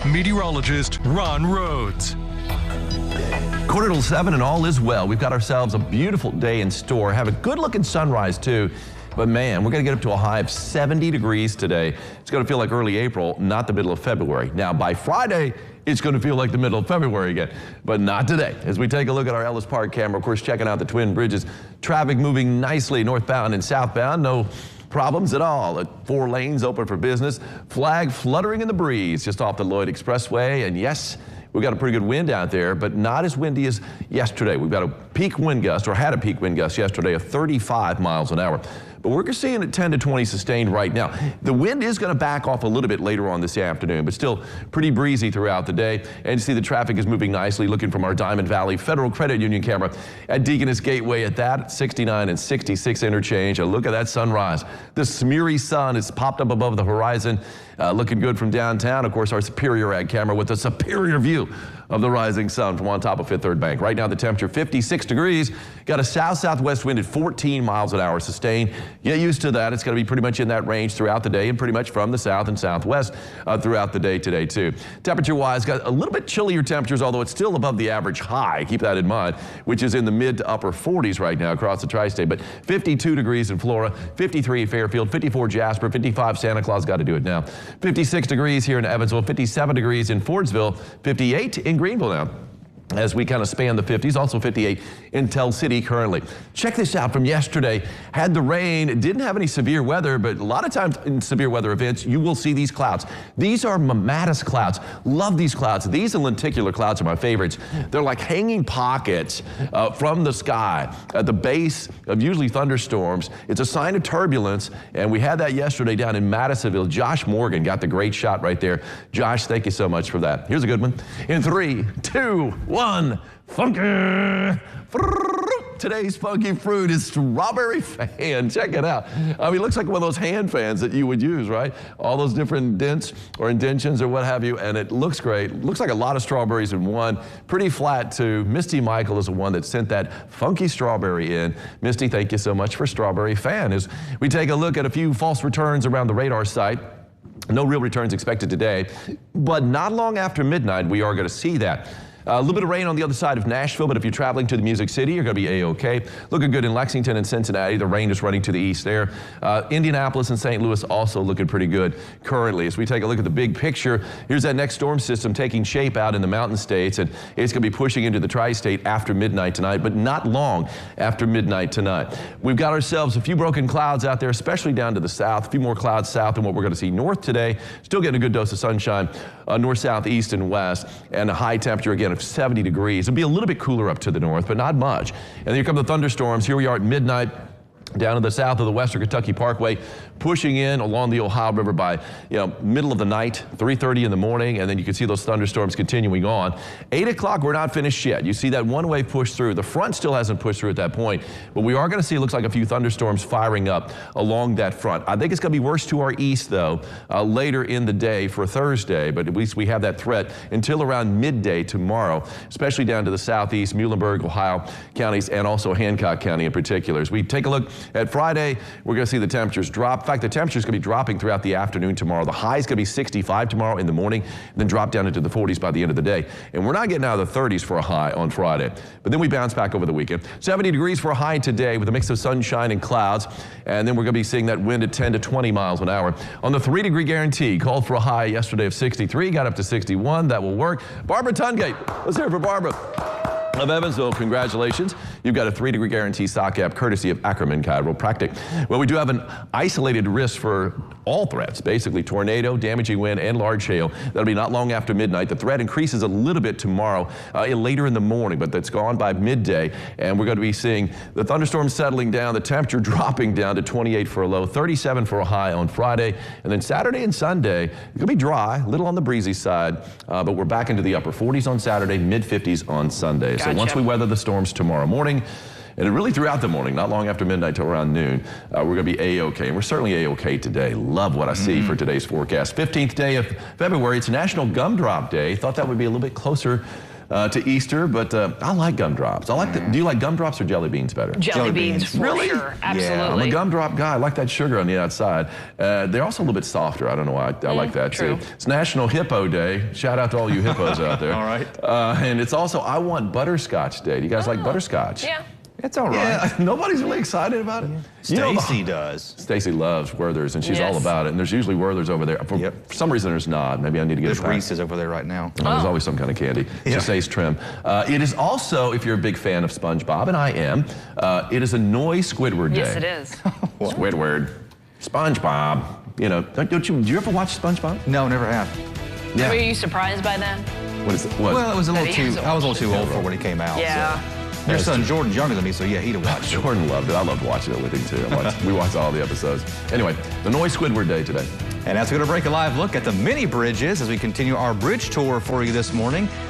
meteorologist Ron Rhodes. 6:45 and all is well. We've got ourselves a beautiful day in store. Have a good looking sunrise too. But man, we're going to get up to a high of 70 degrees today. It's going to feel like early April, not the middle of February. Now by Friday, it's going to feel like the middle of February again, but not today. As we take a look at our Ellis Park camera, of course, checking out the Twin Bridges, traffic moving nicely northbound and southbound. No problems at all. 4 lanes open for business. Flag fluttering in the breeze just off the Lloyd Expressway. And yes, we've got a pretty good wind out there, but not as windy as yesterday. We've got a peak wind gust, or had a peak wind gust yesterday of 35 miles an hour. But we're seeing it 10 to 20 sustained right now. The wind is going to back off a little bit later on this afternoon, but still pretty breezy throughout the day. And you see the traffic is moving nicely, looking from our Diamond Valley Federal Credit Union camera at Deaconess Gateway at that 69 and 66 interchange. A look at that sunrise. The smeary sun has popped up above the horizon, looking good from downtown. Of course, our Superior Ag camera with a superior view of the rising sun from on top of Fifth Third Bank. Right now the temperature 56 degrees. Got a south-southwest wind at 14 miles an hour sustained. Get used to that. It's going to be pretty much in that range throughout the day and pretty much from the south and southwest throughout the day today too. Temperature-wise, got a little bit chillier temperatures, although it's still above the average high. Keep that in mind, which is in the mid to upper 40s right now across the tri-state. But 52 degrees in Flora, 53 Fairfield, 54 Jasper, 55 Santa Claus, got to do it now. 56 degrees here in Evansville, 57 degrees in Fordsville, 58 in Greenville now. As we kind of span the 50s, also 58 in Tell City currently. Check this out from yesterday. Had the rain, didn't have any severe weather, but a lot of times in severe weather events, you will see these clouds. These are MAMMATUS clouds. Love these clouds. These and lenticular clouds are my favorites. They're like hanging pockets from the sky at the base of usually thunderstorms. It's a sign of turbulence, and we had that yesterday down in Madisonville. Josh Morgan got the great shot right there. Josh, thank you so much for that. Here's a good one. In 3, 2, 1, funky. Today's funky fruit is strawberry fan. Check it out. I mean, it looks like one of those hand fans that you would use, right? All those different dents or indentions or what have you, and it looks great. It looks like a lot of strawberries in one. Pretty flat too. Misty Michael is the one that sent that funky strawberry in. Misty, thank you so much for strawberry fan. As we take a look at a few false returns around the radar site. No real returns expected today, but not long after midnight, we are going to see that. A little bit of rain on the other side of Nashville, but if you're traveling to the Music City, you're going to be A-OK. Looking good in Lexington and Cincinnati. The rain is running to the east there. Indianapolis and St. Louis also looking pretty good currently. As we take a look at the big picture, here's that next storm system taking shape out in the mountain states, and it's going to be pushing into the tri-state after midnight tonight, but not long after midnight tonight. We've got ourselves a few broken clouds out there, especially down to the south. A few more clouds south than what we're going to see north today. Still getting a good dose of sunshine north, south, east, and west, and a high temperature again of 70 degrees. It'll be a little bit cooler up to the north, but not much. And then here come the thunderstorms. Here we are at midnight. Down to the south of the Western Kentucky Parkway, pushing in along the Ohio River by middle of the night, 3:30 in the morning, and then you can see those thunderstorms continuing on. 8 o'clock, we're not finished yet. You see that one wave push through. The front still hasn't pushed through at that point, but we are going to see, it looks like a few thunderstorms firing up along that front. I think it's going to be worse to our east, though, later in the day for Thursday, but at least we have that threat until around midday tomorrow, especially down to the southeast, Muhlenberg, Ohio counties, and also Hancock County in particular. As we take a look at Friday, we're going to see the temperatures drop. In fact, the temperature is going to be dropping throughout the afternoon tomorrow. The high is going to be 65 tomorrow in the morning, and then drop down into the 40s by the end of the day. And we're not getting out of the 30s for a high on Friday. But then we bounce back over the weekend. 70 degrees for a high today with a mix of sunshine and clouds. And then we're going to be seeing that wind at 10 to 20 miles an hour. On the 3-degree guarantee, called for a high yesterday of 63, got up to 61. That will work. Barbara Tungate. Let's hear it for Barbara of Evansville. Congratulations. You've got a 3-degree guarantee sock app courtesy of Ackerman Chiropractic. Well, we do have an isolated risk for all threats, basically tornado, damaging wind, and large hail. That'll be not long after midnight. The threat increases a little bit tomorrow, later in the morning, but that's gone by midday. And we're going to be seeing the thunderstorms settling down, the temperature dropping down to 28 for a low, 37 for a high on Friday. And then Saturday and Sunday, it's going to be dry, a little on the breezy side, but we're back into the upper 40s on Saturday, mid-50s on Sunday. Gotcha. So once we weather the storms tomorrow morning, and really throughout the morning, not long after midnight till around noon, we're going to be A-OK. And we're certainly A-OK today. Love what I see for today's forecast. 15th day of February, it's National Gumdrop Day. Thought that would be a little bit closer to Easter, but I like gumdrops. I like do you like gumdrops or jelly beans better? Jelly beans, for really? sure. Absolutely. Yeah, I'm a gumdrop guy. I like that sugar on the outside. They're also a little bit softer. I don't know why I like that true. too. It's National Hippo Day. Shout out to all you hippos out there. All right. And it's also I Want Butterscotch Day. Do you guys like butterscotch? Yeah. It's all right. Yeah, nobody's really excited about it. Stacy does. Stacy loves Werther's, and she's all Yes. about it. And there's usually Werther's over there. For some reason, there's not. Maybe I need to get There's a pack. Reese's over there right now. Oh, there's always some kind of candy. Just Ace Trim. It is also, if you're a big fan of SpongeBob, and I am, it is Annoy Squidward Day. Yes, it is. Squidward. SpongeBob. You know, do you ever watch SpongeBob? No, never have. Yeah. Were you surprised by that? What is it? What? Well, it was a little That he too. hasn't I was a little too old watched for when it came out. Yeah. So. Your son Jordan's younger than me, so yeah, he'd have watched it. Jordan loved it. I loved watching it with him too. We watched all the episodes. Anyway, Annoy Squidward Day today. And that's going to break a live look at the mini bridges as we continue our bridge tour for you this morning.